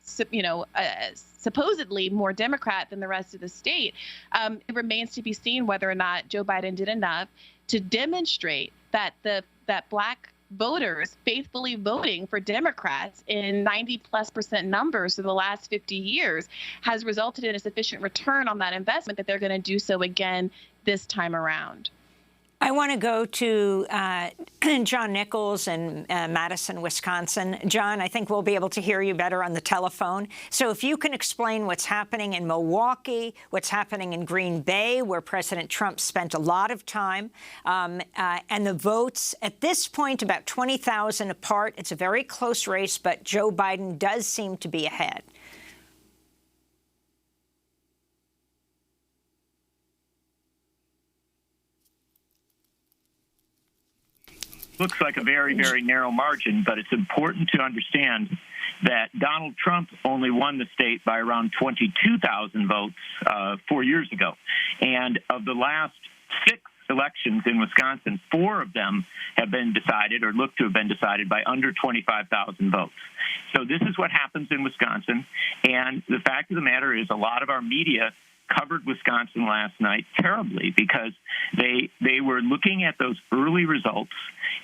supposedly more Democrat than the rest of the state, it remains to be seen whether or not Joe Biden did enough to demonstrate that that Black voters faithfully voting for Democrats in 90+% numbers for the last 50 years has resulted in a sufficient return on that investment that they're going to do so again this time around. I want to go to John Nichols in Madison, Wisconsin. John, I think we'll be able to hear you better on the telephone. So if you can explain what's happening in Milwaukee, what's happening in Green Bay, where President Trump spent a lot of time, and the votes at this point about 20,000 apart. It's a very close race, but Joe Biden does seem to be ahead. Looks like a very, very narrow margin, but it's important to understand that Donald Trump only won the state by around 22,000 votes 4 years ago. And of the last 6 elections in Wisconsin, 4 of them have been decided or look to have been decided by under 25,000 votes. So this is what happens in Wisconsin. And the fact of the matter is a lot of our media covered Wisconsin last night terribly because they were looking at those early results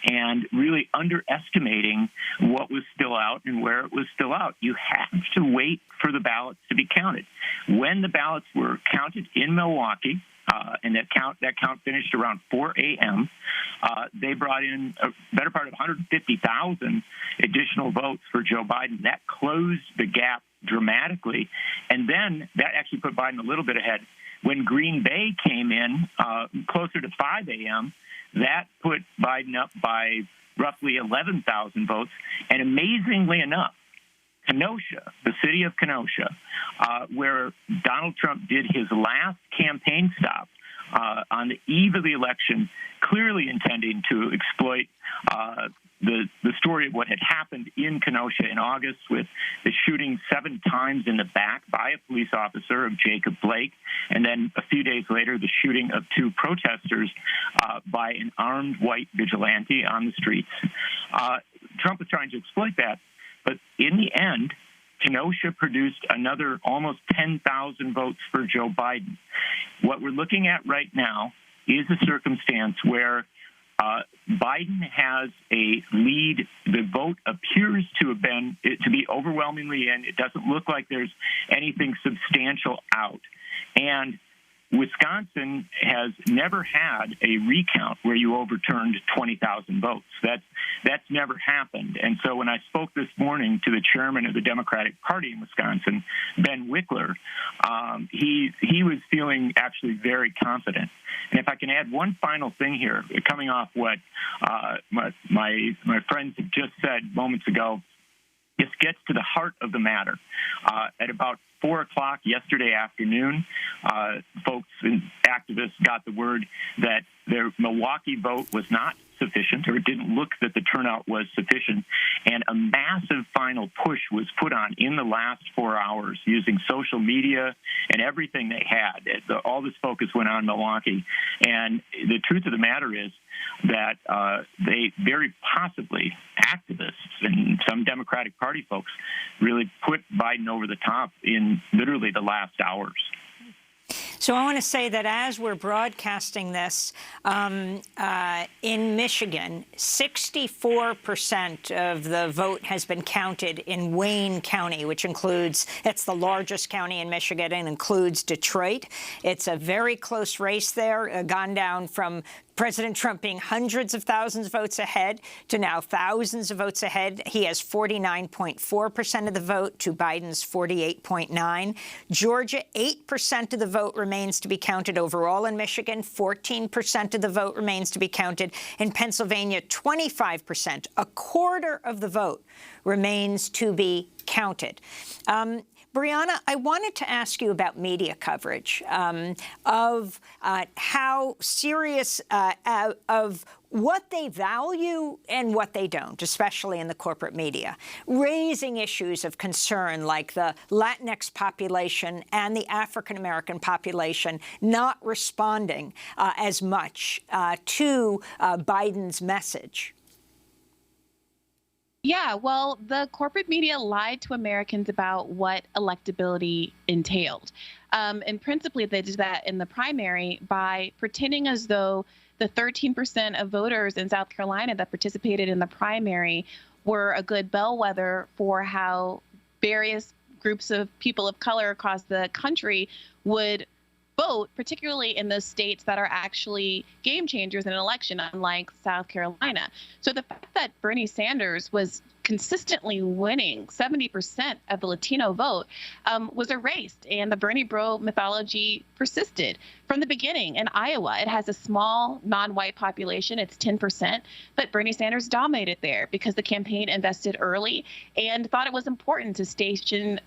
and really underestimating what was still out and where it was still out. You have to wait for the ballots to be counted. When the ballots were counted in Milwaukee, and that count finished around 4 a.m., they brought in a better part of 150,000 additional votes for Joe Biden. That closed the gap dramatically, and then that actually put Biden a little bit ahead. When Green Bay came in closer to 5 a.m., that put Biden up by roughly 11,000 votes, and amazingly enough, Kenosha, the city of Kenosha, where Donald Trump did his last campaign stop on the eve of the election, clearly intending to exploit the story of what had happened in Kenosha in August with the shooting 7 times in the back by a police officer of Jacob Blake, and then a few days later, the shooting of 2 protesters by an armed white vigilante on the streets. Trump was trying to exploit that. But in the end, Kenosha produced another almost 10,000 votes for Joe Biden. What we're looking at right now is a circumstance where Biden has a lead. The vote appears to be overwhelmingly in. It doesn't look like there's anything substantial out. And Wisconsin has never had a recount where you overturned 20,000 votes. That's never happened. And so when I spoke this morning to the chairman of the Democratic Party in Wisconsin, Ben Wickler, he was feeling actually very confident. And if I can add one final thing here, coming off what my friends have just said moments ago, this gets to the heart of the matter. At about 4 o'clock yesterday afternoon, folks and activists got the word that their Milwaukee vote was not sufficient, or it didn't look that the turnout was sufficient, and a massive final push was put on in the last 4 hours using social media and everything they had. All this focus went on Milwaukee, and the truth of the matter is that they very possibly, activists and some Democratic Party folks, really put Biden over the top in literally the last hours. So I want to say that as we're broadcasting this, in Michigan, 64% of the vote has been counted in Wayne County, which it's the largest county in Michigan and includes Detroit. It's a very close race there, gone down from President Trump being hundreds of thousands of votes ahead to now thousands of votes ahead. He has 49.4% of the vote to Biden's 48.9%. Georgia, 8% of the vote remains to be counted overall in Michigan. 14% of the vote remains to be counted. In Pennsylvania, 25%, a quarter of the vote remains to be counted. Brianna, I wanted to ask you about media coverage of how serious of what they value and what they don't, especially in the corporate media, raising issues of concern like the Latinx population and the African-American population not responding as much to Biden's message. Yeah, well, the corporate media lied to Americans about what electability entailed. And principally, they did that in the primary by pretending as though the 13% of voters in South Carolina that participated in the primary were a good bellwether for how various groups of people of color across the country would vote, particularly in those states that are actually game changers in an election, unlike South Carolina. So the fact that Bernie Sanders was consistently winning 70% of the Latino vote was erased, and the Bernie bro mythology persisted from the beginning. In Iowa, it has a small non-white population, it's 10%, but Bernie Sanders dominated there because the campaign invested early and thought it was important to station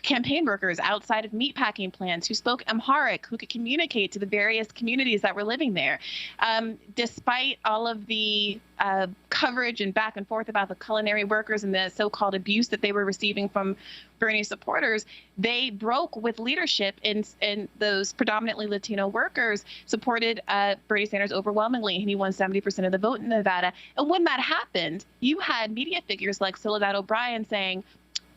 campaign workers outside of meatpacking plants who spoke Amharic, who could communicate to the various communities that were living there. Despite all of the coverage and back and forth about the culinary workers and the so-called abuse that they were receiving from Bernie supporters, they broke with leadership, and those predominantly Latino workers supported Bernie Sanders overwhelmingly, and he won 70% of the vote in Nevada. And when that happened, you had media figures like Soledad O'Brien saying,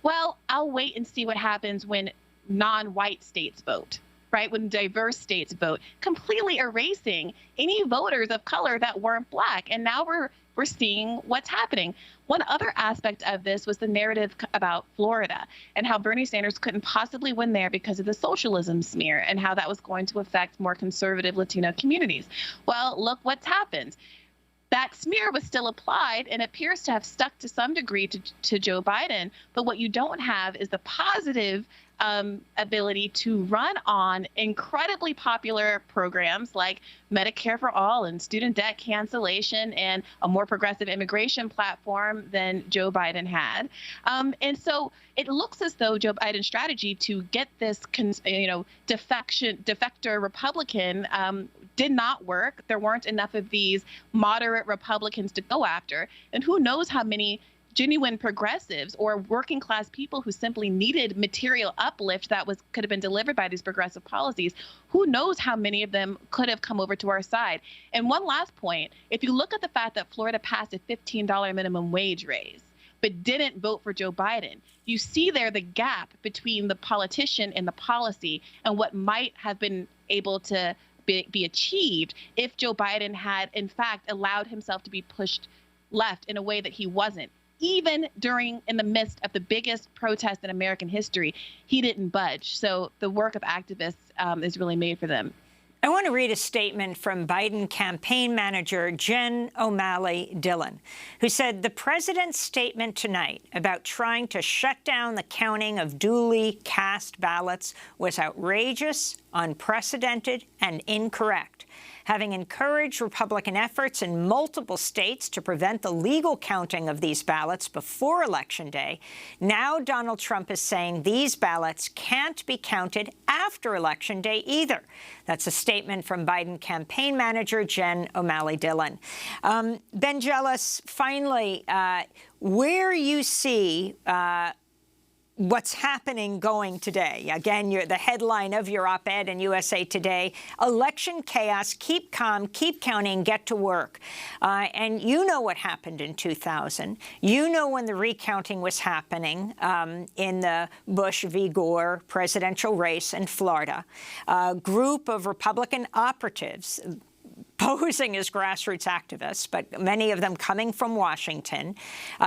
well, I'll wait and see what happens when non-white states vote, right? When diverse states vote, completely erasing any voters of color that weren't Black. And now we're seeing what's happening. One other aspect of this was the narrative about Florida and how Bernie Sanders couldn't possibly win there because of the socialism smear and how that was going to affect more conservative Latino communities. Well, look what's happened. That smear was still applied and appears to have stuck to some degree to Joe Biden. But what you don't have is the positive ability to run on incredibly popular programs like Medicare for All and student debt cancellation and a more progressive immigration platform than Joe Biden had. And so it looks as though Joe Biden's strategy to get this, defector Republican did not work. There weren't enough of these moderate Republicans to go after. And who knows how many genuine progressives or working class people who simply needed material uplift that could have been delivered by these progressive policies. Who knows how many of them could have come over to our side. And one last point, if you look at the fact that Florida passed a $15 minimum wage raise, but didn't vote for Joe Biden. You see there the gap between the politician and the policy and what might have been able to be achieved if Joe Biden had, in fact, allowed himself to be pushed left in a way that he wasn't. Even in the midst of the biggest protest in American history, he didn't budge. So the work of activists is really made for them. I want to read a statement from Biden campaign manager Jen O'Malley Dillon, who said the president's statement tonight about trying to shut down the counting of duly cast ballots was outrageous, unprecedented, and incorrect. Having encouraged Republican efforts in multiple states to prevent the legal counting of these ballots before Election Day, now Donald Trump is saying these ballots can't be counted after Election Day either. That's a statement from Biden campaign manager Jen O'Malley Dillon. Ben Jealous, finally, where you see what's happening going today. Again, the headline of your op-ed in USA Today, election chaos, keep calm, keep counting, get to work. And you know what happened in 2000. You know when the recounting was happening in the Bush v. Gore presidential race in Florida. A group of Republican operatives posing as grassroots activists, but many of them coming from Washington,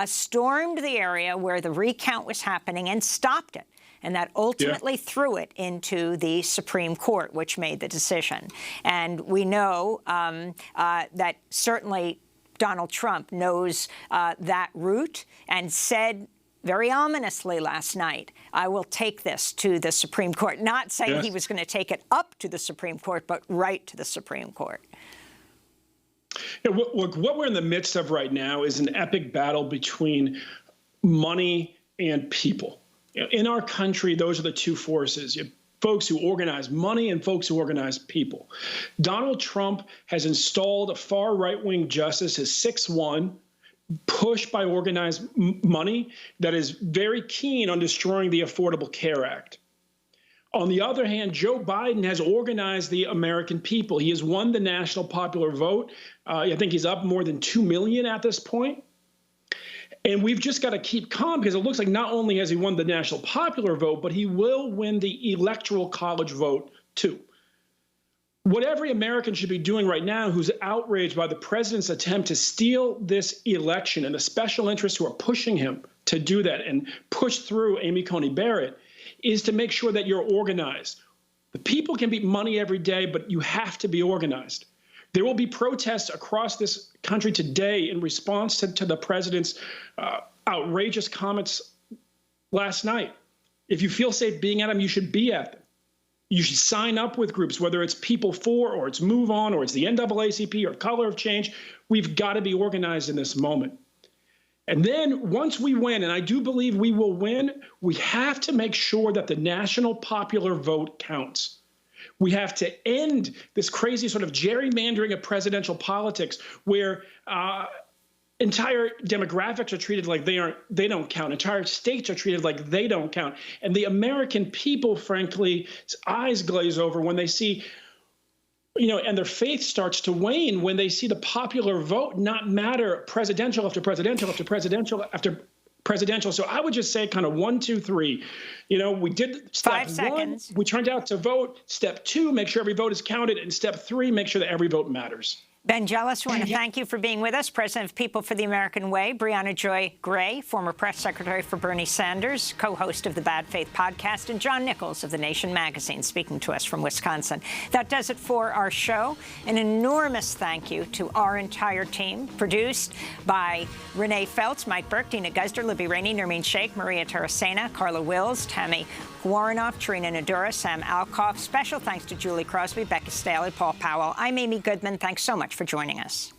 stormed the area where the recount was happening and stopped it. And that ultimately threw it into the Supreme Court, which made the decision. And we know that certainly Donald Trump knows that route and said very ominously last night, I will take this to the Supreme Court. Not saying he was going to take it up to the Supreme Court, but right to the Supreme Court. Yeah, look, what we're in the midst of right now is an epic battle between money and people. In our country, those are the two forces. You have folks who organize money and folks who organize people. Donald Trump has installed a far right-wing justice, his 6-1, pushed by organized money that is very keen on destroying the Affordable Care Act. On the other hand, Joe Biden has organized the American people. He has won the national popular vote. I think he's up more than 2 million at this point. And we've just got to keep calm because it looks like not only has he won the national popular vote, but he will win the electoral college vote too. What every American should be doing right now who's outraged by the president's attempt to steal this election and the special interests who are pushing him to do that and push through Amy Coney Barrett is to make sure that you're organized. The people can beat money every day, but you have to be organized. There will be protests across this country today in response to the president's outrageous comments last night. If you feel safe being at them, you should be at them. You should sign up with groups, whether it's People For or it's Move On or it's the NAACP or Color of Change. We've got to be organized in this moment. And then once we win, and I do believe we will win, we have to make sure that the national popular vote counts. We have to end this crazy sort of gerrymandering of presidential politics where entire demographics are treated like they don't count. Entire states are treated like they don't count. And the American people, frankly, eyes glaze over when they see, and their faith starts to wane when they see the popular vote not matter presidential after presidential after presidential after presidential. So I would just say kind of 1, 2, 3. We did step 5 seconds. 1, we turned out to vote. Step 2, make sure every vote is counted. And step 3, make sure that every vote matters. Ben Jealous, we want to thank you for being with us. President of People for the American Way, Brianna Joy Gray, former press secretary for Bernie Sanders, co-host of the Bad Faith podcast, and John Nichols of The Nation magazine, speaking to us from Wisconsin. That does it for our show. An enormous thank you to our entire team, produced by Renee Feltz, Mike Burke, Dina Guzder, Libby Rainey, Nermeen Sheikh, Maria Tarasena, Carla Wills, Tammy Warrenoff, Trina Nadura, Sam Alcoff. Special thanks to Julie Crosby, Becca Staley, Paul Powell. I'm Amy Goodman. Thanks so much for joining us.